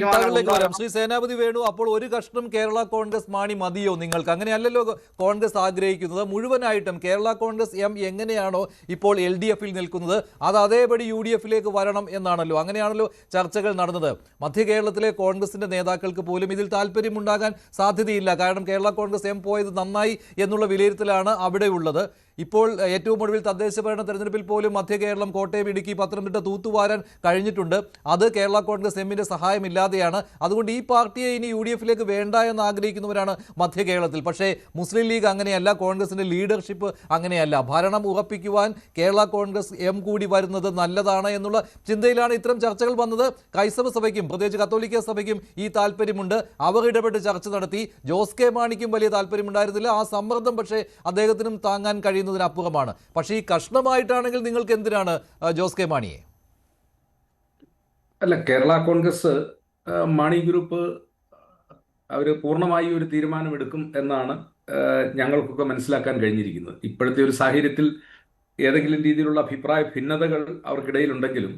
താങ്കളിലേക്ക് വരാം. ശ്രീ സേനാപതി വേണു, അപ്പോൾ ഒരു കഷ്ണം കേരള കോൺഗ്രസ് മാണി മതിയോ നിങ്ങൾക്ക്? അങ്ങനെയല്ലല്ലോ കോൺഗ്രസ് ആഗ്രഹിക്കുന്നത്. മുഴുവനായിട്ടും കേരള കോൺഗ്രസ് എം എങ്ങനെയാണോ ഇപ്പോൾ LDFിൽ നിൽക്കുന്നത് അത് അതേപടി UDFിലേക്ക് വരണം എന്നാണല്ലോ. അങ്ങനെയാണല്ലോ ചർച്ചകൾ നടന്നത്. മധ്യ കേരളത്തിലെ കോൺഗ്രസിന്റെ നേതാക്കൾക്ക് പോലും ഇതിൽ താല്പര്യമുണ്ടാകാൻ സാധ്യതയില്ല. കാരണം കേരള കോൺഗ്രസ് എം പോയത് നന്നായി എന്നുള്ള വിലയിരുത്തലാണ് അവിടെ ഉള്ളത്. ഇപ്പോൾ ഏറ്റവും ഒടുവിൽ തദ്ദേശ ഭരണ തെരഞ്ഞെടുപ്പിൽ പോലും മധ്യ കേരളം, കോട്ടയം, ഇടുക്കി, പത്തനംതിട്ട തൂത്തുവാരാൻ കഴിഞ്ഞിട്ടുണ്ട്. അത് കേരള കോൺഗ്രസ് എമ്മിന്റെ സഹായമില്ലാതെയാണ്. അതുകൊണ്ട് ഈ പാർട്ടിയെ ഇനി UDFിലേക്ക് വേണ്ട എന്ന് ആഗ്രഹിക്കുന്നവരാണ് മധ്യ കേരളത്തിൽ. പക്ഷേ മുസ്ലിം ലീഗ് അങ്ങനെയല്ല, കോൺഗ്രസിന്റെ ലീഡർഷിപ്പ് അങ്ങനെയല്ല. ഭരണം ഉറപ്പിക്കുവാൻ കേരള കോൺഗ്രസ് എം കൂടി വരുന്നത് നല്ലതാണ് എന്നുള്ള ചിന്തയിലാണ് ഇത്തരം ചർച്ചകൾ വന്നത്. ക്രൈസ്തവ സഭയ്ക്കും പ്രത്യേകിച്ച് കത്തോലിക്ക സഭയ്ക്കും ഈ താല്പര്യമുണ്ട്. അവർ ഇടപെട്ട് ചർച്ച നടത്തി. ജോസ് കെ മാണിക്കും വലിയ താല്പര്യമുണ്ടായിരുന്നില്ല. ആ സമ്മർദ്ദം പക്ഷേ അദ്ദേഹത്തിനും താങ്ങാൻ കഴിയുന്നതിനപ്പുറമാണ്. പക്ഷേ ഈ കഷ്ണമായിട്ടാണെങ്കിൽ നിങ്ങൾക്ക് എന്തിനാണ് ജോസ് കെ മാണിയെ? അല്ല, കേരള കോൺഗ്രസ് മാണി ഗ്രൂപ്പ് അവർ പൂർണ്ണമായി ഒരു തീരുമാനമെടുക്കും എന്നാണ് ഞങ്ങൾക്കൊക്കെ മനസ്സിലാക്കാൻ കഴിഞ്ഞിരിക്കുന്നത്. ഇപ്പോഴത്തെ ഒരു സാഹചര്യത്തിൽ ഏതെങ്കിലും രീതിയിലുള്ള അഭിപ്രായ ഭിന്നതകൾ അവർക്കിടയിലുണ്ടെങ്കിലും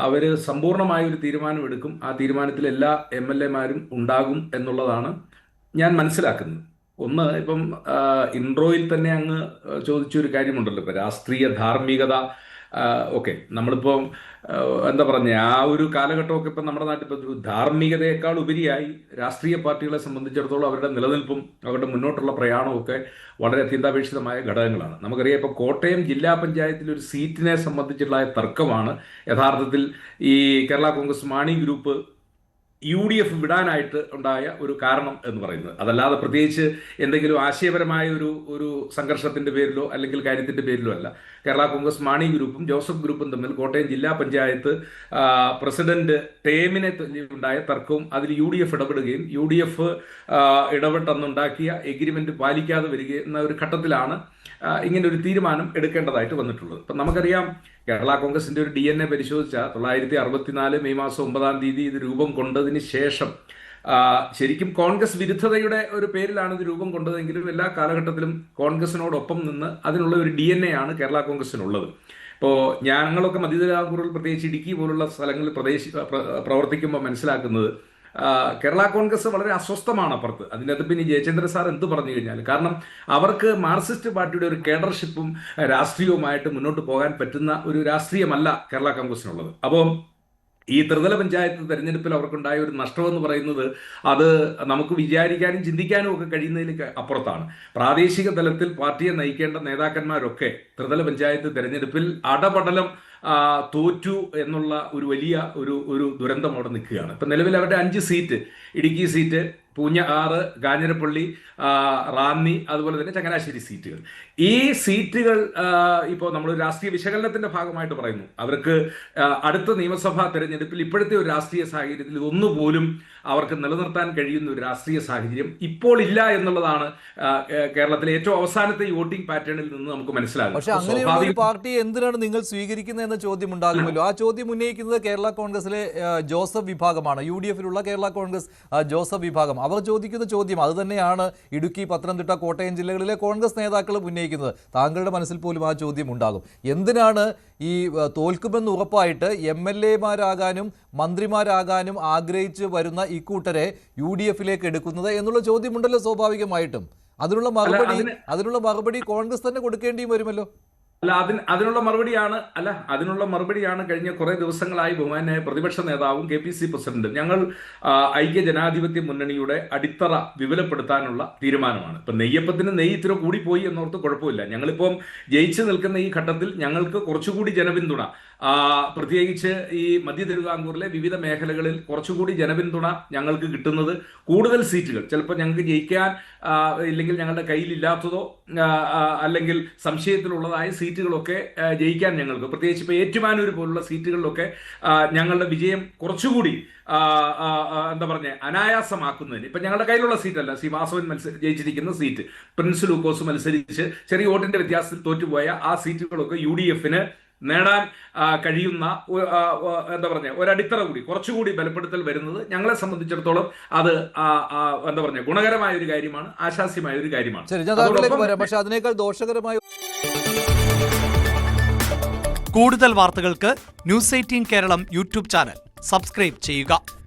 അവർ സമ്പൂർണ്ണമായ ഒരു തീരുമാനമെടുക്കും. ആ തീരുമാനത്തിൽ എല്ലാ MLA മാരും ഉണ്ടാകും എന്നുള്ളതാണ് ഞാൻ മനസ്സിലാക്കുന്നത്. ഒന്ന്, ഇപ്പം ഇൻട്രോയിൽ തന്നെ അങ്ങ് ചോദിച്ചൊരു കാര്യമുണ്ടല്ലോ, ഇപ്പം രാഷ്ട്രീയ ധാർമ്മികത. ഓക്കെ, നമ്മളിപ്പോൾ എന്താ പറഞ്ഞ ആ ഒരു കാലഘട്ടമൊക്കെ ഇപ്പം നമ്മുടെ നാട്ടിൽ ഇപ്പോൾ ധാർമ്മികതയേക്കാൾ ഉപരിയായി രാഷ്ട്രീയ പാർട്ടികളെ സംബന്ധിച്ചിടത്തോളം അവരുടെ നിലനിൽപ്പും അവരുടെ മുന്നോട്ടുള്ള പ്രയാണവും ഒക്കെ വളരെ അത്യന്താപേക്ഷിതമായ ഘടകങ്ങളാണ്. നമുക്കറിയാം, ഇപ്പോൾ കോട്ടയം ജില്ലാ പഞ്ചായത്തിൽ ഒരു സീറ്റിനെ സംബന്ധിച്ചുള്ള തർക്കമാണ് യഥാർത്ഥത്തിൽ ഈ കേരള കോൺഗ്രസ് മാണി ഗ്രൂപ്പ് UDF വിടാനായിട്ട് ഉണ്ടായ ഒരു കാരണം എന്ന് പറയുന്നത്. അതല്ലാതെ പ്രത്യേകിച്ച് എന്തെങ്കിലും ആശയപരമായ ഒരു സംഘർഷത്തിന്റെ പേരിലോ അല്ലെങ്കിൽ കാര്യത്തിന്റെ പേരിലോ അല്ല. കേരള കോൺഗ്രസ് മാണി ഗ്രൂപ്പും ജോസഫ് ഗ്രൂപ്പും തമ്മിൽ കോട്ടയം ജില്ലാ പഞ്ചായത്ത് പ്രസിഡന്റ് ടേമിനെ ഉണ്ടായ തർക്കവും അതിൽ UDF ഇടപെടുകയും UDF ഇടപെട്ടെന്നുണ്ടാക്കിയ എഗ്രിമെന്റ് പാലിക്കാതെ വരികയെന്ന ഒരു ഘട്ടത്തിലാണ് ഇങ്ങനെ ഒരു തീരുമാനം എടുക്കേണ്ടതായിട്ട് വന്നിട്ടുള്ളത്. ഇപ്പം നമുക്കറിയാം, കേരള കോൺഗ്രസിന്റെ ഒരു DNA പരിശോധിച്ചാൽ 1964 മെയ് മാസം 9-ാം തീയതി ഇത് രൂപം കൊണ്ടതിന് ശേഷം ശരിക്കും കോൺഗ്രസ് വിരുദ്ധതയുടെ ഒരു പേരിലാണ് ഇത് രൂപം കൊണ്ടതെങ്കിലും എല്ലാ കാലഘട്ടത്തിലും കോൺഗ്രസിനോടൊപ്പം നിന്ന് അതിനുള്ള ഒരു DNA ആണ് കേരള കോൺഗ്രസിനുള്ളത്. ഇപ്പോൾ ഞങ്ങളൊക്കെ മധ്യതിരാങ്കൂറിൽ പ്രത്യേകിച്ച് ഇടുക്കി പോലുള്ള സ്ഥലങ്ങളിൽ പ്രവർത്തിക്കുമ്പോൾ മനസ്സിലാക്കുന്നത് കേരള കോൺഗ്രസ് വളരെ അസ്വസ്ഥമാണ് അപ്പുറത്ത്. അതിനകത്ത് പിന്നെ ജയചന്ദ്രൻ സാർ എന്ത് പറഞ്ഞു കഴിഞ്ഞാൽ, കാരണം അവർക്ക് മാർക്സിസ്റ്റ് പാർട്ടിയുടെ ഒരു കേഡർഷിപ്പും രാഷ്ട്രീയവുമായിട്ട് മുന്നോട്ട് പോകാൻ പറ്റുന്ന ഒരു രാഷ്ട്രീയമല്ല കേരള കോൺഗ്രസിനുള്ളത്. അപ്പോൾ ഈ ത്രിതല പഞ്ചായത്ത് തെരഞ്ഞെടുപ്പിൽ അവർക്കുണ്ടായ ഒരു നഷ്ടമെന്ന് പറയുന്നത് അത് നമുക്ക് വിചാരിക്കാനും ചിന്തിക്കാനും ഒക്കെ കഴിയുന്നതിൽ അപ്പുറത്താണ്. പ്രാദേശിക തലത്തിൽ പാർട്ടിയെ നയിക്കേണ്ട നേതാക്കന്മാരൊക്കെ ത്രിതല പഞ്ചായത്ത് തെരഞ്ഞെടുപ്പിൽ അടപടലം തോറ്റു എന്നുള്ള ഒരു വലിയ ഒരു ദുരന്തം അവിടെ നിൽക്കുകയാണ്. ഇപ്പം നിലവിൽ അവരുടെ 5 സീറ്റ്, ഇടുക്കി സീറ്റ്, പൂഞ്ഞാറ്, കാഞ്ഞിരപ്പള്ളി, റാന്നി, അതുപോലെ തന്നെ ചങ്ങനാശ്ശേരി സീറ്റുകൾ. ഈ സീറ്റുകൾ ഇപ്പോൾ നമ്മൾ രാഷ്ട്രീയ വിശകലനത്തിന്റെ ഭാഗമായിട്ട് പറയുന്നു. അവർക്ക് അടുത്ത നിയമസഭാ തെരഞ്ഞെടുപ്പിൽ ഇപ്പോഴത്തെ ഒരു രാഷ്ട്രീയ സാഹചര്യത്തിൽ ഇതൊന്നുപോലും അവർക്ക് നിലനിർത്താൻ കഴിയുന്ന ഒരു രാഷ്ട്രീയ സാഹചര്യം ഇപ്പോൾ ഇല്ല എന്നുള്ളതാണ് കേരളത്തിലെ ഏറ്റവും അവസാനത്തെ ഈ വോട്ടിംഗ് പാറ്റേണിൽ നിന്ന് നമുക്ക് മനസ്സിലാകും. പക്ഷെ അങ്ങനെയുള്ള ഒരു പാർട്ടി എന്തിനാണ് നിങ്ങൾ സ്വീകരിക്കുന്നത് എന്ന ചോദ്യം ഉണ്ടാകുമല്ലോ. ആ ചോദ്യം ഉന്നയിക്കുന്നത് കേരള കോൺഗ്രസിലെ ജോസഫ് വിഭാഗമാണ്. UDFിലുള്ള കേരള കോൺഗ്രസ് ജോസഫ് വിഭാഗം. അവർ ചോദിക്കുന്ന ചോദ്യം അത് തന്നെയാണ് ഇടുക്കി, പത്തനംതിട്ട, കോട്ടയം ജില്ലകളിലെ കോൺഗ്രസ് നേതാക്കളും ഉന്നയിക്കുന്നത്. താങ്കളുടെ മനസ്സിൽ പോലും ആ ചോദ്യം ഉണ്ടാകും. എന്തിനാണ് ഈ തോൽക്കുമെന്ന് ഉറപ്പായിട്ട് MLA മാരാകാനും മന്ത്രിമാരാകാനും ആഗ്രഹിച്ച് വരുന്ന ഇക്കൂട്ടരെ UDFിലേക്ക് എടുക്കുന്നത് എന്നുള്ള ചോദ്യമുണ്ടല്ലോ സ്വാഭാവികമായിട്ടും. അതിനുള്ള മറുപടി കോൺഗ്രസ് തന്നെ കൊടുക്കേണ്ടിയും വരുമല്ലോ. അല്ല, അതിനുള്ള മറുപടിയാണ് കഴിഞ്ഞ കുറെ ദിവസങ്ങളായി ബഹുമാന്യായ പ്രതിപക്ഷ നേതാവും KPC പ്രസിഡന്റും ഞങ്ങൾ ഐക്യ ജനാധിപത്യ മുന്നണിയുടെ അടിത്തറ വിപുലപ്പെടുത്താനുള്ള തീരുമാനമാണ്. ഇപ്പൊ നെയ്യപ്പത്തിന് നെയ്യ് ഇത്തിരി കൂടിപ്പോയി എന്നോർത്ത് കുഴപ്പമില്ല. ഞങ്ങളിപ്പം ജയിച്ചു നിൽക്കുന്ന ഈ ഘട്ടത്തിൽ ഞങ്ങൾക്ക് കുറച്ചുകൂടി ജനപിന്തുണ, പ്രത്യേകിച്ച് ഈ മധ്യ തിരുവിതാംകൂറിലെ വിവിധ മേഖലകളിൽ കുറച്ചുകൂടി ജനപിന്തുണ ഞങ്ങൾക്ക് കിട്ടുന്നത്, കൂടുതൽ സീറ്റുകൾ ചിലപ്പോൾ ഞങ്ങൾക്ക് ജയിക്കാൻ ഇല്ലെങ്കിൽ ഞങ്ങളുടെ കയ്യിലില്ലാത്തതോ അല്ലെങ്കിൽ സംശയത്തിലുള്ളതായ സീറ്റുകളൊക്കെ ജയിക്കാൻ ഞങ്ങൾക്ക്, പ്രത്യേകിച്ച് ഇപ്പോൾ ഏറ്റുമാനൂർ പോലുള്ള സീറ്റുകളിലൊക്കെ ഞങ്ങളുടെ വിജയം കുറച്ചുകൂടി എന്താ പറഞ്ഞ അനായാസമാക്കുന്നതിന് ഇപ്പം ഞങ്ങളുടെ കയ്യിലുള്ള സീറ്റല്ല, സി വാസവൻ ജയിച്ചിരിക്കുന്ന സീറ്റ്, പ്രിൻസ് ലൂക്കോസ് മത്സരിച്ച് ചെറിയ വോട്ടിന്റെ വ്യത്യാസത്തിൽ തോറ്റുപോയ ആ സീറ്റുകളൊക്കെ UDFന് നേടാൻ കഴിയുന്ന എന്താ പറഞ്ഞ ഒരടിത്തറ കൂടി, കുറച്ചുകൂടി ബലപ്പെടുത്തൽ വരുന്നത് ഞങ്ങളെ സംബന്ധിച്ചിടത്തോളം അത് എന്താ പറഞ്ഞ ഗുണകരമായ ഒരു കാര്യമാണ്, ആശാസ്യമായ ഒരു കാര്യമാണ്. പക്ഷേ അതിനേക്കാൾ ദോഷകരമായ കൂടുതൽ വാർത്തകൾക്ക് News 18 Keralam YouTube channel subscribe ചെയ്യുക.